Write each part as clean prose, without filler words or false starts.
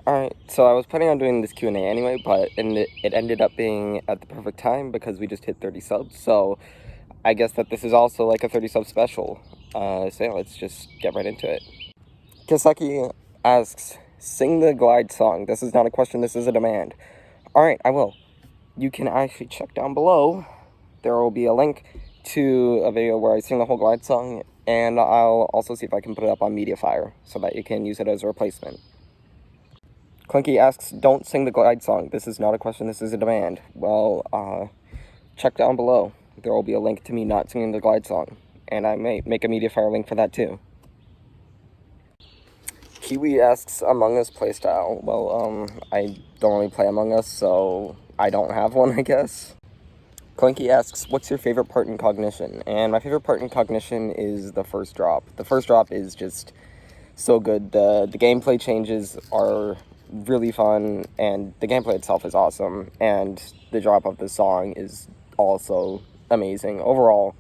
Alright, so I was planning on doing this Q&A anyway, but it ended up being at the perfect time because we just hit 30 subs, so I guess that this is also like a 30 sub special. So yeah, let's just get right into it. Kiseki asks, sing the Glide song. This is not a question, this is a demand. Alright, I will. You can actually check down below. There will be a link to a video where I sing the whole Glide song, and I'll also see if I can put it up on Mediafire so that you can use it as a replacement. Clinky asks, don't sing the Glide song. This is not a question, this is a demand. Well, check down below. There will be a link to me not singing the Glide song. And I may make a Mediafire link for that too. Kiwi asks, Among Us playstyle. Well, I don't really play Among Us, so I don't have one, I guess. Clinky asks, what's your favorite part in Cognition? And my favorite part in Cognition is the first drop. The first drop is just so good. The gameplay changes are really fun, and the gameplay itself is awesome, and the drop of the song is also amazing. Overall,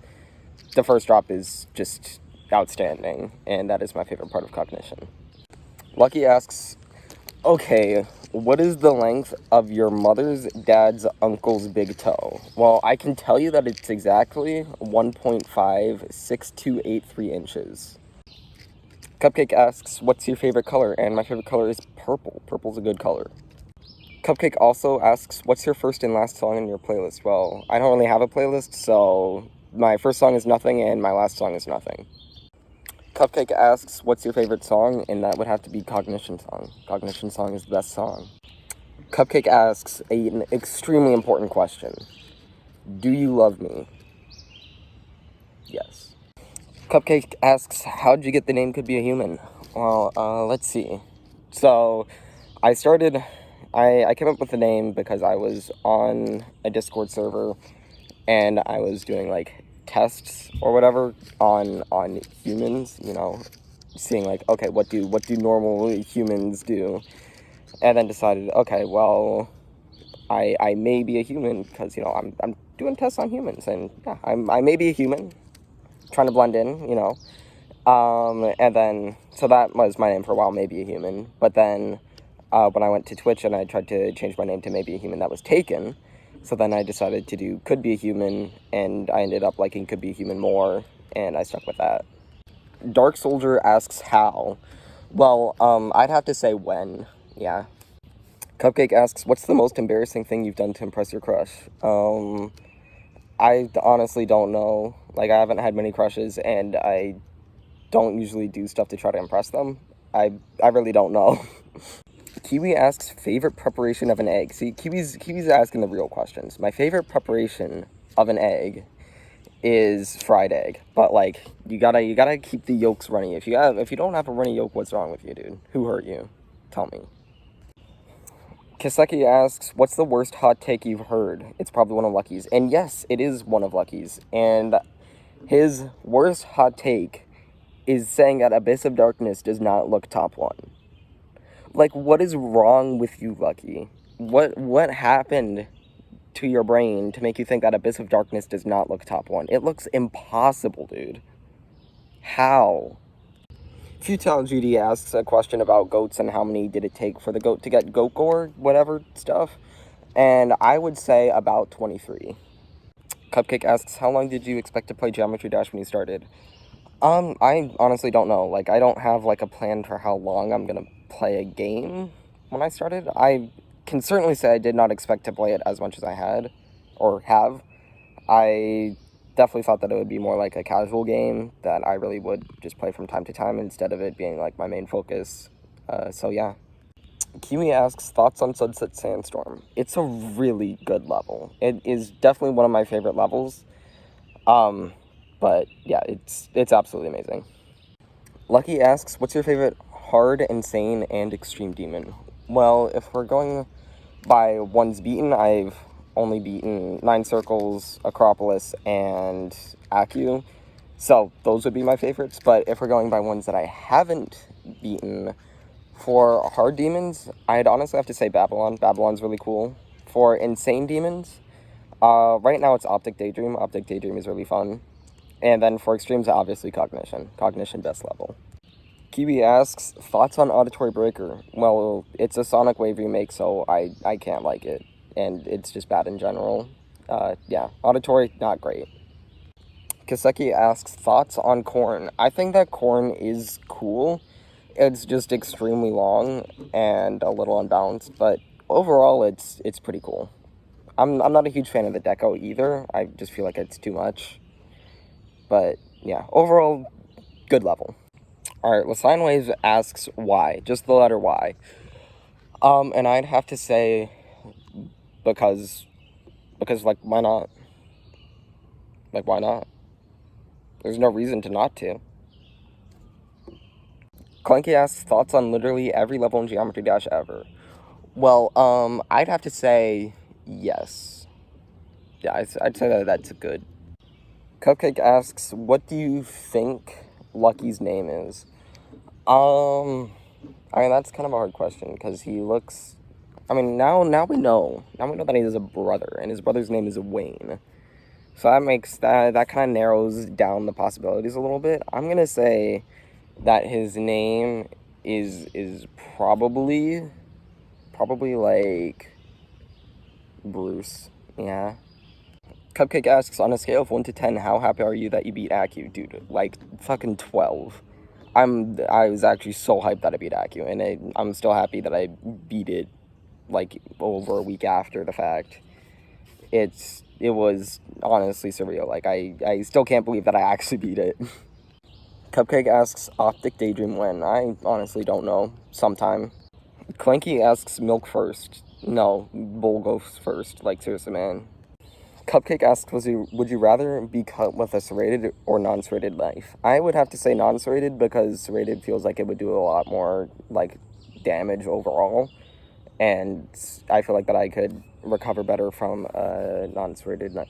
the first drop is just outstanding, and that is my favorite part of Cognition. Lucky asks, okay, what is the length of your mother's dad's uncle's big toe? Well, I can tell you that it's exactly 1.56283 inches. Cupcake asks, what's your favorite color? And my favorite color is purple. Purple's a good color. Cupcake also asks, what's your first and last song in your playlist? Well, I don't really have a playlist, so my first song is Nothing and my last song is Nothing. Cupcake asks, what's your favorite song? And that would have to be Cognition Song. Cognition Song is the best song. Cupcake asks an extremely important question. Do you love me? Yes. Cupcake asks, how'd you get the name Could Be a Human? Well, let's see. So, I came up with the name because I was on a Discord server, and I was doing, like, tests or whatever on humans, you know, seeing, like, okay, what do normal humans do? And then decided, okay, well, I may be a human, because, you know, I'm doing tests on humans, and, yeah, I may be a human, trying to blend in, you know. And then, so that was my name for a while, Maybe a Human. But then, when I went to Twitch and I tried to change my name to Maybe a Human, that was taken. So then I decided to do Could Be a Human, and I ended up liking Could Be a Human more, and I stuck with that. Dark Soldier asks how. Well, I'd have to say when, yeah. Cupcake asks, what's the most embarrassing thing you've done to impress your crush? I honestly don't know. Like, I haven't had many crushes, and I don't usually do stuff to try to impress them. I really don't know. Kiwi asks, favorite preparation of an egg. See, Kiwi's asking the real questions. My favorite preparation of an egg is fried egg. But, like, you gotta keep the yolks runny. If you don't have a runny yolk, what's wrong with you, dude? Who hurt you? Tell me. Kiseki asks, what's the worst hot take you've heard? It's probably one of Lucky's. And yes, it is one of Lucky's. And his worst hot take is saying that Abyss of Darkness does not look top 1. Like, what is wrong with you, Lucky? What happened to your brain to make you think that Abyss of Darkness does not look top 1? It looks impossible, dude. How? Futile Judy asks a question about goats and how many did it take for the goat to get goat gore, whatever stuff. And I would say about 23. Cupcake asks, how long did you expect to play Geometry Dash when you started? I honestly don't know. Like, I don't have, like, a plan for how long I'm gonna play a game when I started. I can certainly say I did not expect to play it as much as I had, or have. I definitely thought that it would be more like a casual game that I really would just play from time to time instead of it being, like, my main focus. So, yeah. Kiwi asks, thoughts on Sunset Sandstorm. It's a really good level. It is definitely one of my favorite levels. But, yeah, it's absolutely amazing. Lucky asks, what's your favorite hard, insane, and extreme demon? Well, if we're going by ones beaten, I've only beaten 9 Circles, Acropolis, and Acu. So, those would be my favorites. But if we're going by ones that I haven't beaten, for hard demons, I'd honestly have to say Babylon. Babylon's really cool. For insane demons, right now it's Optic Daydream. Optic Daydream is really fun. And then for extremes, obviously Cognition. Cognition, best level. Kiwi asks, thoughts on Auditory Breaker? Well, it's a Sonic Wave remake, so I can't like it. And it's just bad in general. Yeah, Auditory, not great. Kaseki asks, thoughts on Corn? I think that Corn is cool. It's just extremely long and a little unbalanced, but overall it's pretty cool. I'm not a huge fan of the deco either. I just feel like it's too much. But yeah, overall, good level. Alright, Lasine Waves asks why. Just the letter Y. And I'd have to say because like why not? Like why not? There's no reason to not to. Clunky asks thoughts on literally every level in Geometry Dash ever. Well, I'd have to say yes. Yeah, I'd say that that's good. Cupcake asks, what do you think Lucky's name is? I mean, that's kind of a hard question, because he looks... I mean, now we know. Now we know that he has a brother, and his brother's name is Wayne. So that makes... That kind of narrows down the possibilities a little bit. I'm gonna say that his name is probably, like, Bruce. Yeah. Cupcake asks, on a scale of 1 to 10, how happy are you that you beat Acu? Dude, like, fucking 12. I was actually so hyped that I beat Acu, and I'm still happy that I beat it, like, over a week after the fact. It was honestly surreal. Like, I still can't believe that I actually beat it. Cupcake asks, Optic Daydream when? I honestly don't know. Sometime. Clanky asks, milk first. No, bowl goes first. Like, seriously, man. Cupcake asks, would you rather be cut with a serrated or non-serrated knife? I would have to say non-serrated, because serrated feels like it would do a lot more, like, damage overall. And I feel like that I could recover better from a non-serrated knife.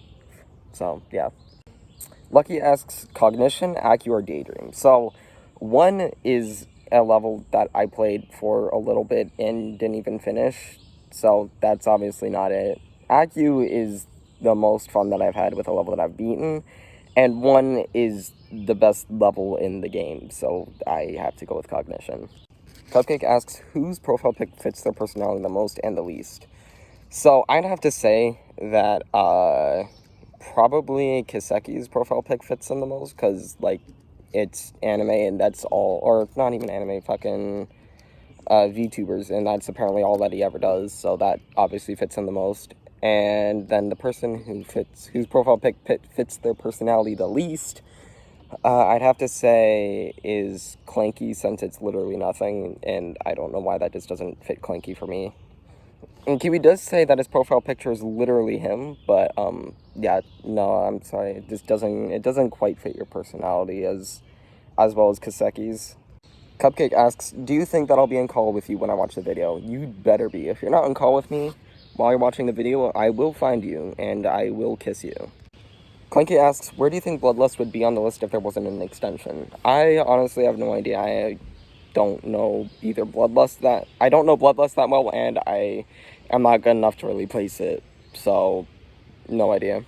So, yeah. Lucky asks, cognition, Acu, or daydream? So, one is a level that I played for a little bit and didn't even finish. So, that's obviously not it. Acu is the most fun that I've had with a level that I've beaten, and one is the best level in the game, so I have to go with cognition. Cupcake asks, whose profile pic fits their personality the most and the least? So I'd have to say that probably Kiseki's profile pic fits him the most, because like it's anime and that's all, or not even anime, fucking VTubers, and that's apparently all that he ever does, so that obviously fits him the most. And then the person whose profile pic fits their personality the least, I'd have to say is Clanky, since it's literally nothing, and I don't know why that just doesn't fit Clanky for me. And Kiwi does say that his profile picture is literally him, but yeah, no, I'm sorry, it doesn't quite fit your personality as well as Kaseki's. Cupcake asks, do you think that I'll be in call with you when I watch the video? You'd better be. If you're not in call with me while you're watching the video, I will find you, and I will kiss you. Clanky asks, where do you think Bloodlust would be on the list if there wasn't an extension? I honestly have no idea. I don't know either Bloodlust that... I don't know Bloodlust that well, and I am not good enough to really place it, so no idea.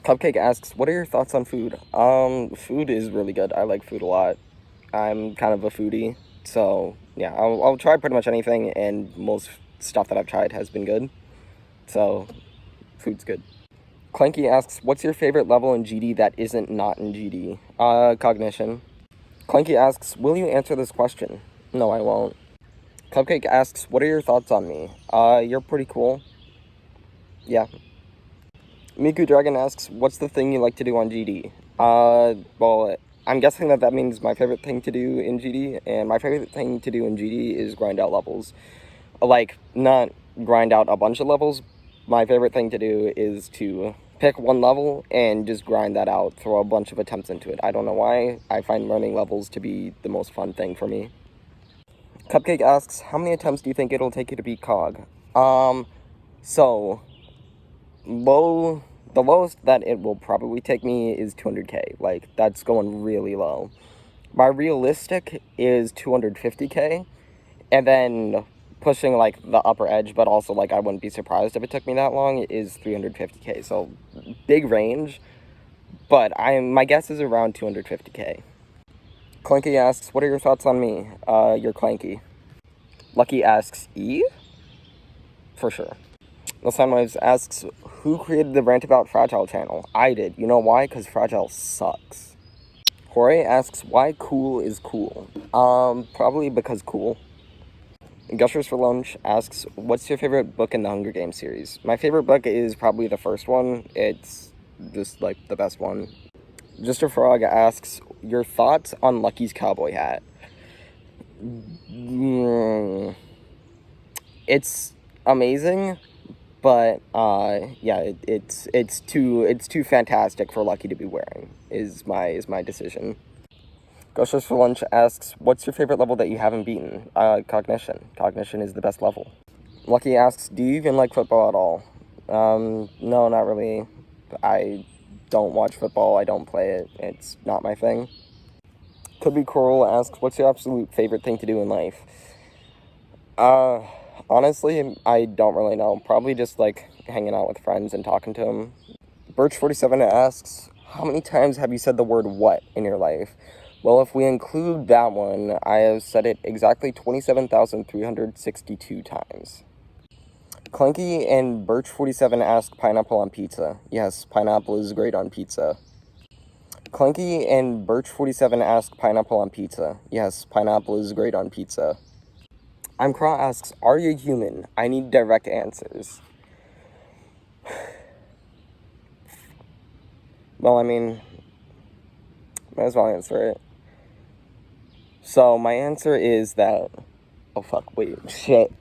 Cupcake asks, what are your thoughts on food? Food is really good. I like food a lot. I'm kind of a foodie, so yeah, I'll try pretty much anything, and most stuff that I've tried has been good. So, food's good. Clanky asks, what's your favorite level in GD that isn't not in GD? Cognition. Clanky asks, will you answer this question? No, I won't. Cupcake asks, what are your thoughts on me? You're pretty cool. Yeah. Miku Dragon asks, what's the thing you like to do on GD? Well, I'm guessing that means my favorite thing to do in GD, and my favorite thing to do in GD is grind out levels. Like, not grind out a bunch of levels. My favorite thing to do is to pick one level and just grind that out, throw a bunch of attempts into it. I don't know why. I find learning levels to be the most fun thing for me. Cupcake asks, how many attempts do you think it'll take you to beat Cog? So, the lowest that it will probably take me is 200k. Like, that's going really low. My realistic is 250k, and then pushing, like, the upper edge, but also, like, I wouldn't be surprised if it took me that long, is 350k. So, big range, but my guess is around 250k. Clanky asks, what are your thoughts on me? You're clanky. Lucky asks, E? For sure. The Sunwaves asks, who created the Rant About Fragile channel? I did. You know why? Because Fragile sucks. Jorge asks, why cool is cool? Probably because cool. Gushers for Lunch asks, what's your favorite book in the Hunger Games series? My favorite book is probably the first one. It's just, like, the best one. Just a Frog asks, your thoughts on Lucky's cowboy hat? It's amazing, but, yeah, it's too fantastic for Lucky to be wearing, is my decision. Gushers for Lunch asks, what's your favorite level that you haven't beaten? Cognition. Cognition is the best level. Lucky asks, do you even like football at all? No, not really. I don't watch football, I don't play it, it's not my thing. Could Be Coral asks, what's your absolute favorite thing to do in life? Honestly, I don't really know. Probably just, like, hanging out with friends and talking to them. Birch47 asks, how many times have you said the word what in your life? Well, if we include that one, I have said it exactly 27,362 times. Clanky and Birch47 ask pineapple on pizza. Yes, pineapple is great on pizza. Clanky and Birch47 ask pineapple on pizza. Yes, pineapple is great on pizza. I'm Craw asks, are you human? I need direct answers. Well, I mean, might as well answer it. So, my answer is that... Oh, fuck, wait, shit.